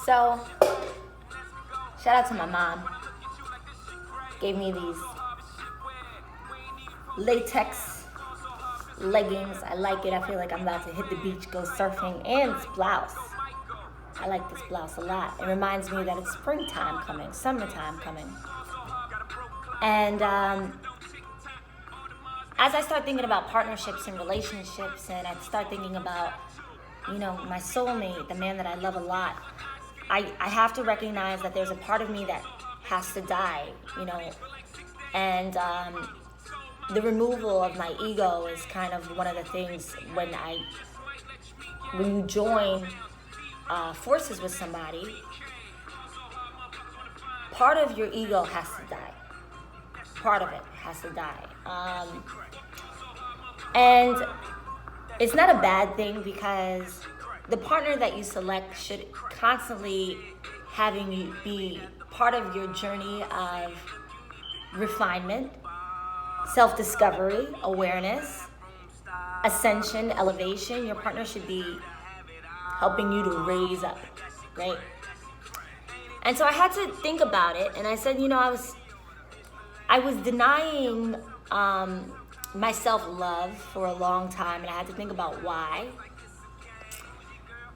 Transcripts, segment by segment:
So, shout out to my mom. Gave me these latex leggings. I like it. I feel like I'm about to hit the beach, go surfing, and this blouse. I like this blouse a lot. It reminds me that it's springtime coming, summertime coming. And as I start thinking about partnerships and relationships, and I start thinking about, my soulmate, the man that I love a lot, I have to recognize that there's a part of me that has to die, and the removal of my ego is kind of one of the things when you join forces with somebody, part of your ego has to die. Part of it has to die. And it's not a bad thing, because the partner that you select should constantly having you be part of your journey of refinement, self-discovery, awareness, ascension, elevation. Your partner should be helping you to raise up, right? And so I had to think about it, and I said, I was denying myself love for a long time, and I had to think about why.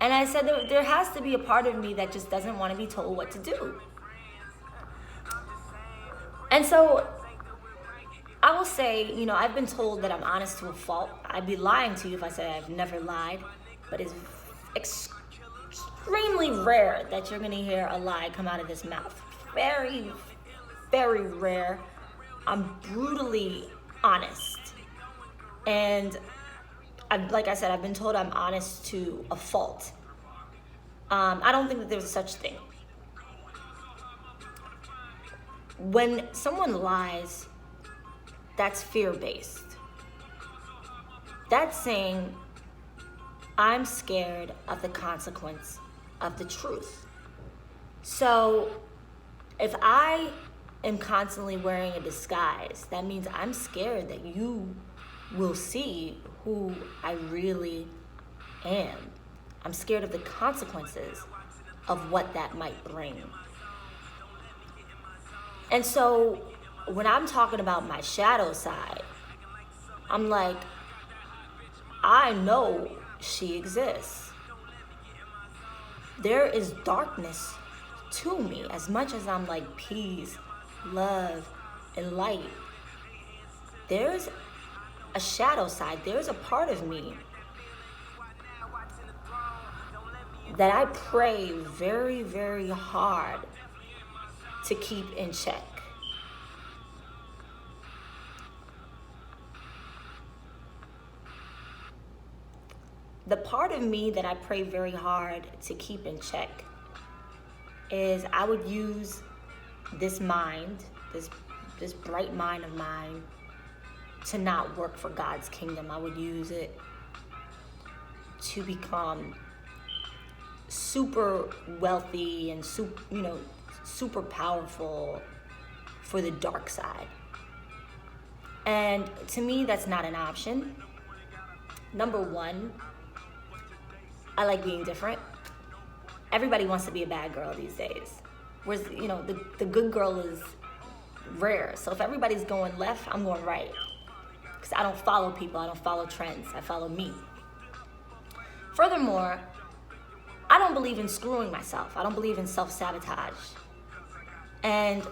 And I said there has to be a part of me that just doesn't want to be told what to do. And so I will say, I've been told that I'm honest to a fault. I'd be lying to you if I said I've never lied, but it's extremely rare that you're going to hear a lie come out of this mouth. Very, very rare. I'm brutally honest. And like I said, I've been told I'm honest to a fault. I don't think that there's such thing. When someone lies, that's fear-based. That's saying, I'm scared of the consequence of the truth. So if I am constantly wearing a disguise, that means I'm scared that you will see who I really am. I'm scared of the consequences of what that might bring. And so when I'm talking about my shadow side, I'm like, I know she exists. There is darkness to me. As much as I'm like peace, love, and light, there's a shadow side. There's a part of me that I pray very, very hard to keep in check. The part of me that I pray very hard to keep in check is I would use this mind, this bright mind of mine, to not work for God's kingdom. I would use it to become super wealthy and super powerful for the dark side. And to me, that's not an option. Number one, I like being different. Everybody wants to be a bad girl these days. Whereas, the good girl is rare. So if everybody's going left, I'm going right. Because I don't follow people, I don't follow trends, I follow me. Furthermore, I don't believe in screwing myself. I don't believe in self-sabotage. And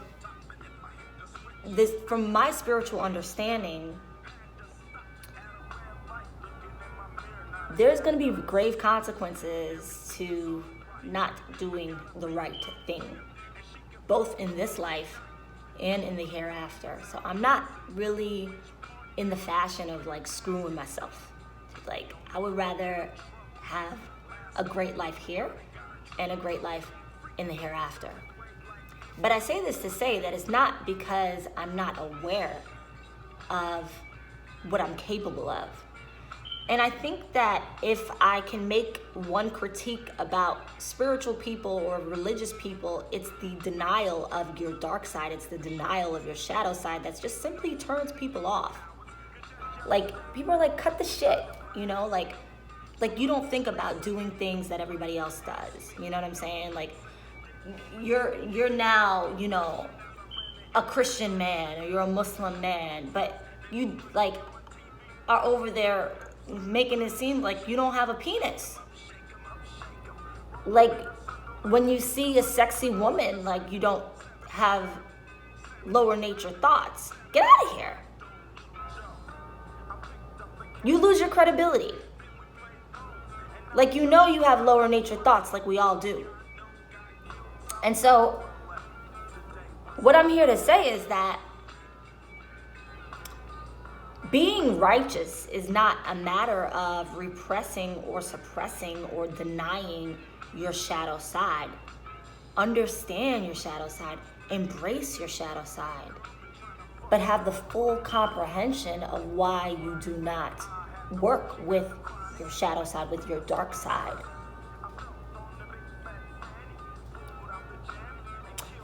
this, from my spiritual understanding, there's going to be grave consequences to not doing the right thing, both in this life and in the hereafter. So I'm not really in the fashion of like screwing myself. Like, I would rather have a great life here and a great life in the hereafter. But I say this to say that it's not because I'm not aware of what I'm capable of. And I think that if I can make one critique about spiritual people or religious people, it's the denial of your dark side. It's the denial of your shadow side that just simply turns people off. Like, people are like, cut the shit, like, like, you don't think about doing things that everybody else does. You know what I'm saying? Like, you're now, you know, a Christian man or you're a Muslim man, but you like are over there making it seem like you don't have a penis. Like, when you see a sexy woman, like, you don't have lower nature thoughts. Get out of here. You lose your credibility. Like, you know you have lower nature thoughts, like we all do. And so, what I'm here to say is that being righteous is not a matter of repressing or suppressing or denying your shadow side. Understand your shadow side. Embrace your shadow side. But have the full comprehension of why you do not work with your shadow side, with your dark side.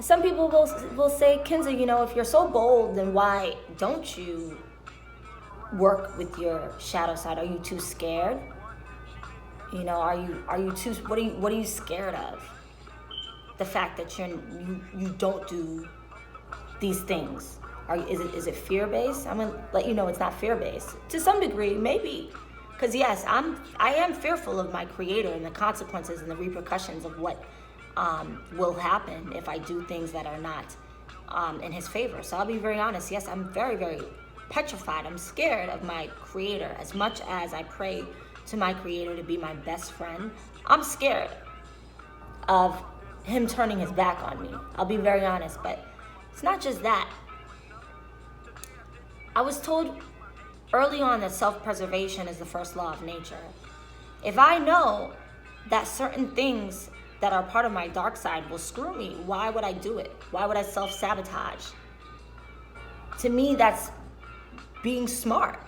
Some people will say, Kinza, you know, if you're so bold, then why don't you work with your shadow side? Are you too scared? You know, are you too? What are you scared of? The fact that you don't do these things. Is it fear based? I'm gonna let you know it's not fear based. To some degree, maybe, because yes, I am fearful of my Creator and the consequences and the repercussions of what will happen if I do things that are not in His favor. So I'll be very honest. Yes, I'm very, very petrified. I'm scared of my Creator. As much as I pray to my Creator to be my best friend, I'm scared of Him turning His back on me. I'll be very honest, but it's not just that. I was told early on that self-preservation is the first law of nature. If I know that certain things that are part of my dark side will screw me, why would I do it? Why would I self-sabotage? To me, that's being smart.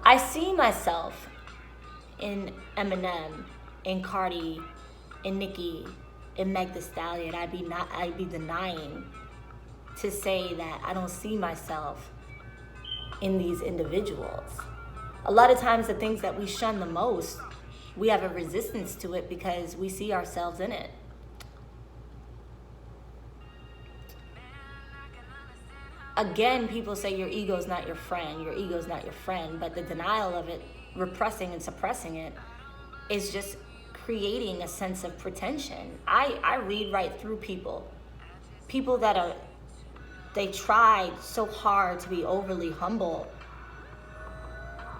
I see myself in Eminem, in Cardi, in Nicki, in Meg Thee Stallion. I'd be denying to say that I don't see myself in these individuals. A lot of times the things that we shun the most, we have a resistance to it because we see ourselves in it. Again, people say your ego's not your friend, your ego's not your friend, but the denial of it, repressing and suppressing it, is just creating a sense of pretension. I read right through people that they tried so hard to be overly humble,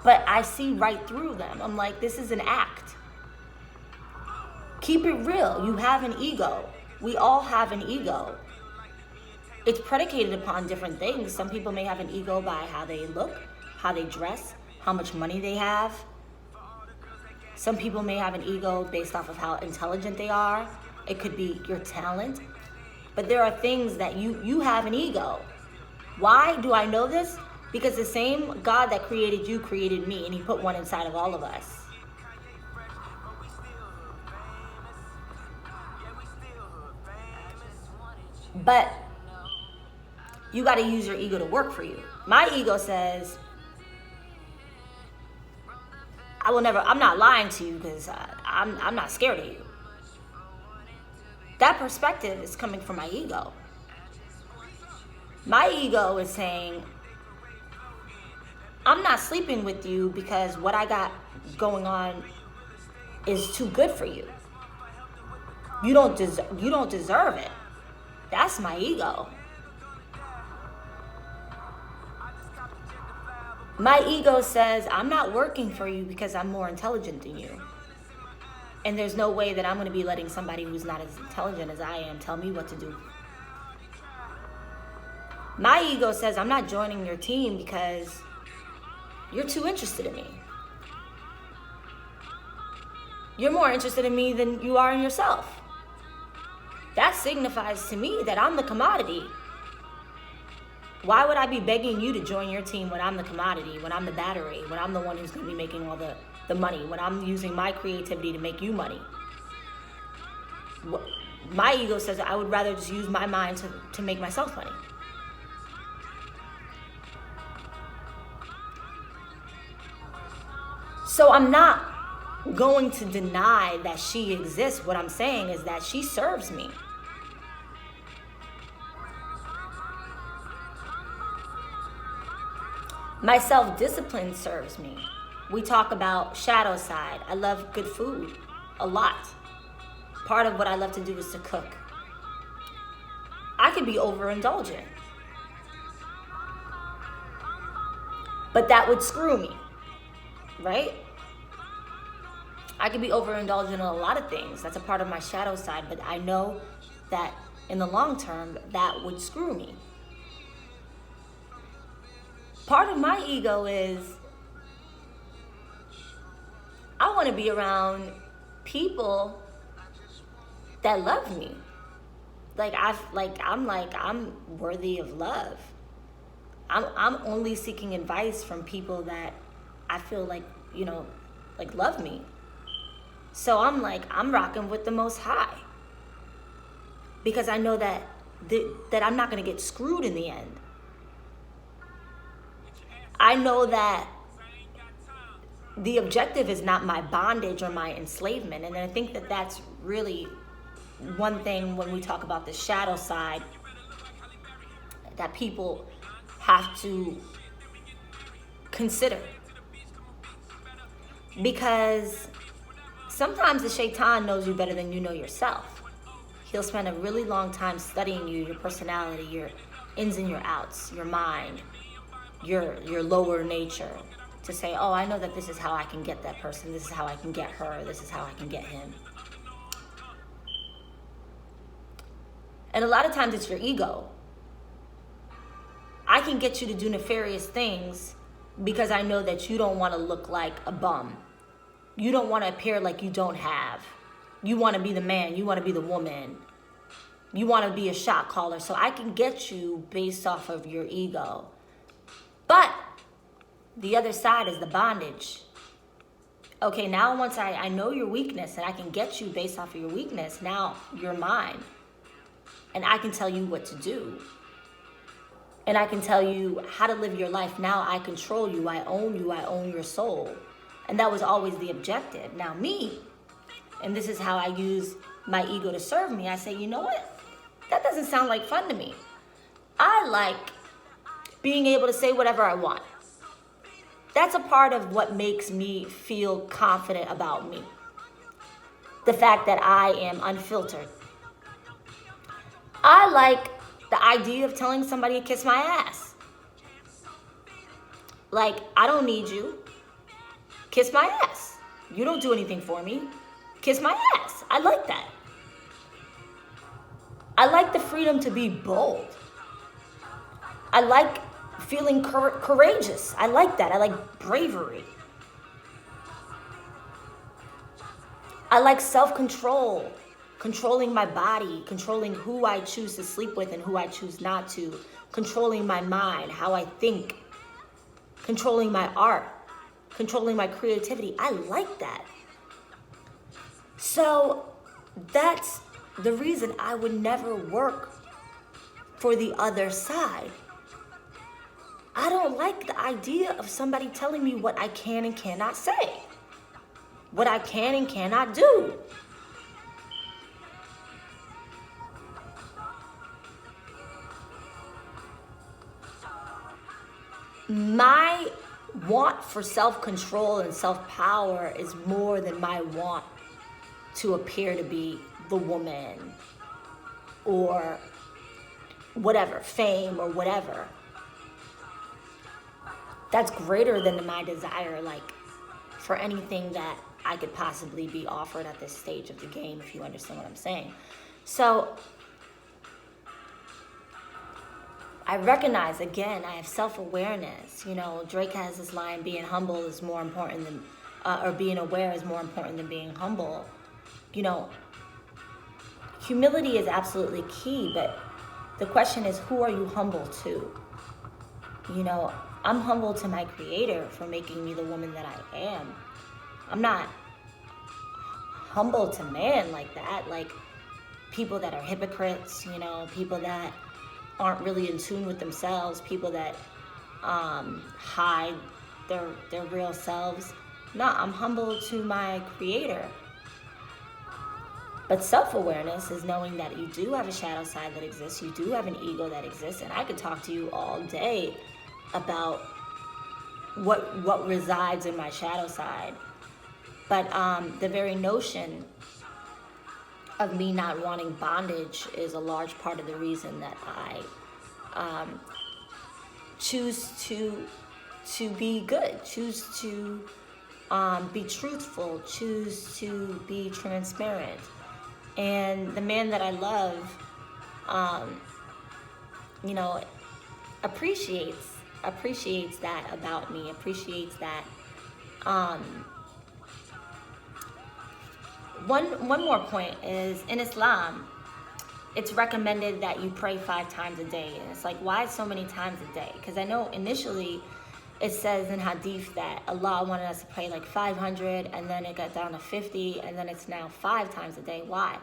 but I see right through them. I'm like, this is an act. Keep it real. You have an ego. We all have an ego. It's predicated upon different things. Some people may have an ego by how they look, how they dress, how much money they have. Some people may have an ego based off of how intelligent they are. It could be your talent. But there are things that you have an ego. Why do I know this? Because the same God that created you created me, and He put one inside of all of us. But you got to use your ego to work for you. My ego says, I'm not lying to you because I'm not scared of you. That perspective is coming from my ego. My ego is saying, I'm not sleeping with you because what I got going on is too good for you. You don't deserve it. That's my ego. My ego says, I'm not working for you because I'm more intelligent than you. And there's no way that I'm going to be letting somebody who's not as intelligent as I am tell me what to do. My ego says, I'm not joining your team because you're too interested in me. You're more interested in me than you are in yourself. That signifies to me that I'm the commodity. Why would I be begging you to join your team when I'm the commodity, when I'm the battery, when I'm the one who's going to be making all the money, when I'm using my creativity to make you money? My ego says I would rather just use my mind to make myself money. So I'm not going to deny that she exists. What I'm saying is that she serves me. My self-discipline serves me. We talk about shadow side. I love good food a lot. Part of what I love to do is to cook. I could be overindulgent, but that would screw me, right? I could be overindulgent in a lot of things. That's a part of my shadow side, but I know that in the long term, that would screw me. Part of my ego is I want to be around people that love me. I'm worthy of love. I'm only seeking advice from people that I feel like, love me. So I'm rocking with the Most High. Because I know that I'm not going to get screwed in the end. I know that the objective is not my bondage or my enslavement. And I think that that's really one thing when we talk about the shadow side that people have to consider. Because sometimes the shaitan knows you better than you know yourself. He'll spend a really long time studying you, your personality, your ins and your outs, your mind, your lower nature, to say, oh, I know that this is how I can get that person, this is how I can get her, this is how I can get him. And a lot of times it's your ego. I can get you to do nefarious things because I know that you don't want to look like a bum. You don't want to appear like you don't have. You want to be the man, you want to be the woman. You want to be a shot caller. So I can get you based off of your ego. But the other side is the bondage. Okay, now once I know your weakness and I can get you based off of your weakness, now you're mine. And I can tell you what to do. And I can tell you how to live your life. Now I control you, I own your soul. And that was always the objective. Now me, and this is how I use my ego to serve me, I say, you know what? That doesn't sound like fun to me. I like being able to say whatever I want. That's a part of what makes me feel confident about me. The fact that I am unfiltered. I like the idea of telling somebody to kiss my ass. Like, I don't need you. Kiss my ass. You don't do anything for me. Kiss my ass. I like that. I like the freedom to be bold. I like feeling courageous. I like that. I like bravery. I like self-control, controlling my body, controlling who I choose to sleep with and who I choose not to, controlling my mind, how I think, controlling my art, controlling my creativity. I like that. So that's the reason I would never work for the other side. I don't like the idea of somebody telling me what I can and cannot say, what I can and cannot do. My want for self-control and self-power is more than my want to appear to be the woman or whatever, fame or whatever. That's greater than my desire, like, for anything that I could possibly be offered at this stage of the game, if you understand what I'm saying. So I recognize, again, I have self-awareness. You know, Drake has this line, being humble is more important than, or being aware is more important than being humble. You know, humility is absolutely key, but the question is, who are you humble to? You know, I'm humble to my creator for making me the woman that I am. I'm not humble to man like that, like people that are hypocrites, you know, people that aren't really in tune with themselves, people that hide their real selves. No, I'm humble to my creator. But self-awareness is knowing that you do have a shadow side that exists. You do have an ego that exists. And I could talk to you all day about what resides in my shadow side. But the very notion of me not wanting bondage is a large part of the reason that I choose to be good, choose to be truthful, choose to be transparent. And the man that I love, you know, appreciates that about me, appreciates that. One more point is, in Islam, it's recommended that you pray 5 times a day. And it's like, why so many times a day? Because I know initially it says in hadith that Allah wanted us to pray like 500, and then it got down to 50, and then it's now 5 times a day. Why?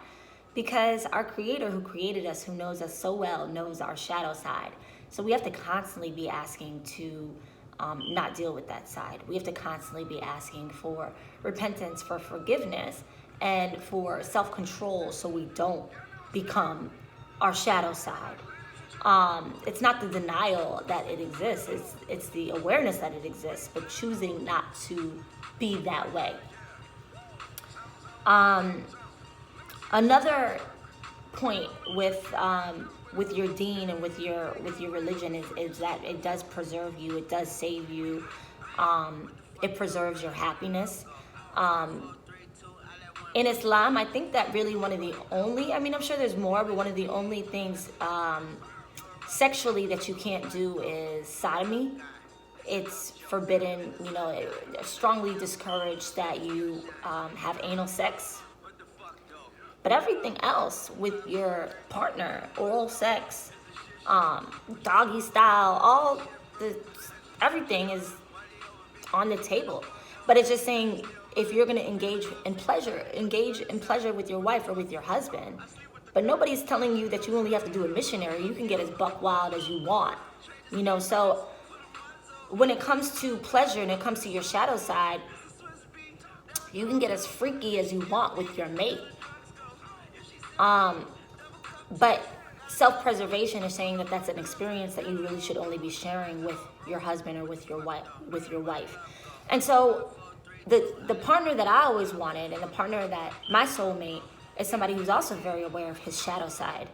Because our creator who created us, who knows us so well, knows our shadow side. So we have to constantly be asking to not deal with that side. We have to constantly be asking for repentance, for forgiveness, and for self-control, so we don't become our shadow side. It's not the denial that it exists, it's the awareness that it exists, but choosing not to be that way. Another point with your deen and with your religion is that it does preserve you, it does save you, it preserves your happiness. In Islam, I think that really one of the only, I mean, I'm sure there's more, but one of the only things sexually that you can't do is sodomy. It's forbidden, you know, strongly discouraged that you have anal sex. But everything else with your partner, oral sex, doggy style, everything is on the table. But it's just saying, if you're going to engage in pleasure with your wife or with your husband. But nobody's telling you that you only have to do a missionary. You can get as buck wild as you want, you know. So when it comes to pleasure and it comes to your shadow side, you can get as freaky as you want with your mate. But self-preservation is saying that that's an experience that you really should only be sharing with your husband or with your wife. And so the partner that I always wanted, and the partner that my soulmate, is somebody who's also very aware of his shadow side.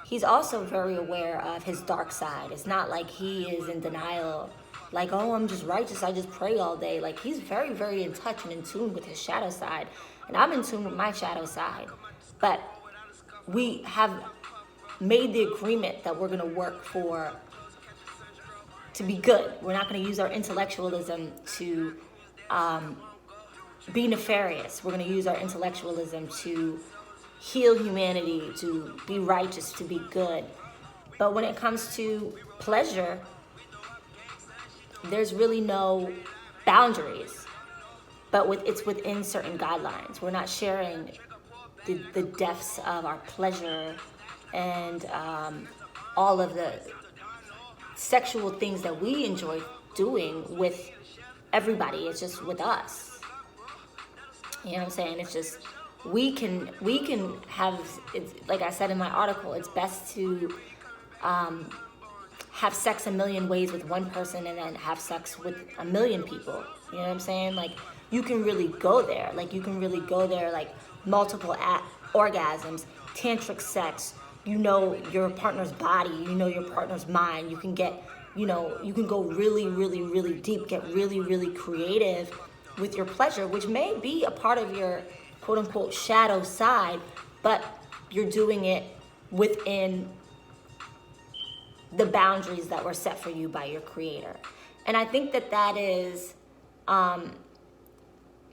He's also very aware of his dark side. It's not like he is in denial, like, oh, I'm just righteous, I just pray all day. Like, he's very, very in touch and in tune with his shadow side. And I'm in tune with my shadow side. But we have made the agreement that we're going to work to be good. We're not going to use our intellectualism to be nefarious. We're going to use our intellectualism to heal humanity, to be righteous, to be good. But when it comes to pleasure, there's really no boundaries. But it's within certain guidelines. We're not sharing the depths of our pleasure and all of the sexual things that we enjoy doing with everybody. It's just with us. You know what I'm saying? It's just, we can have, it's, like I said in my article, it's best to have sex a million ways with one person and then have sex with a million people. You know what I'm saying? Like, you can really go there. Like, you can really go there, like, multiple orgasms, tantric sex. You know your partner's body. You know your partner's mind. You can get, you know, you can go really, really, really deep, get really, really creative with your pleasure, which may be a part of your quote-unquote shadow side, but you're doing it within the boundaries that were set for you by your creator. And I think that is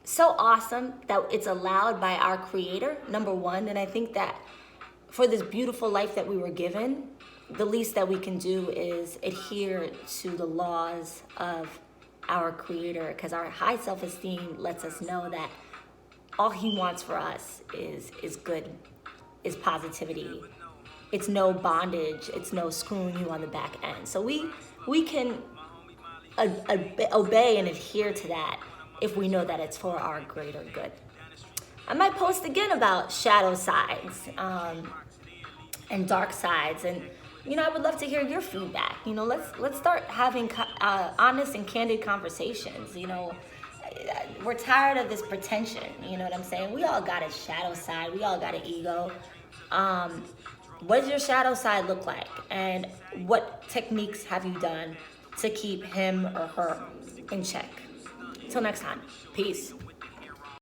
so awesome that it's allowed by our creator, number one. And I think that for this beautiful life that we were given, the least that we can do is adhere to the laws of our creator, because our high self-esteem lets us know that all he wants for us is good, is positivity. It's no bondage. It's no screwing you on the back end. So we can obey and adhere to that if we know that it's for our greater good. I might post again about shadow sides and dark sides, and I would love to hear your feedback. Let's start having honest and candid conversations. We're tired of this pretension. You know what I'm saying? We all got a shadow side. We all got an ego. What does your shadow side look like? And what techniques have you done to keep him or her in check? Till next time. Peace.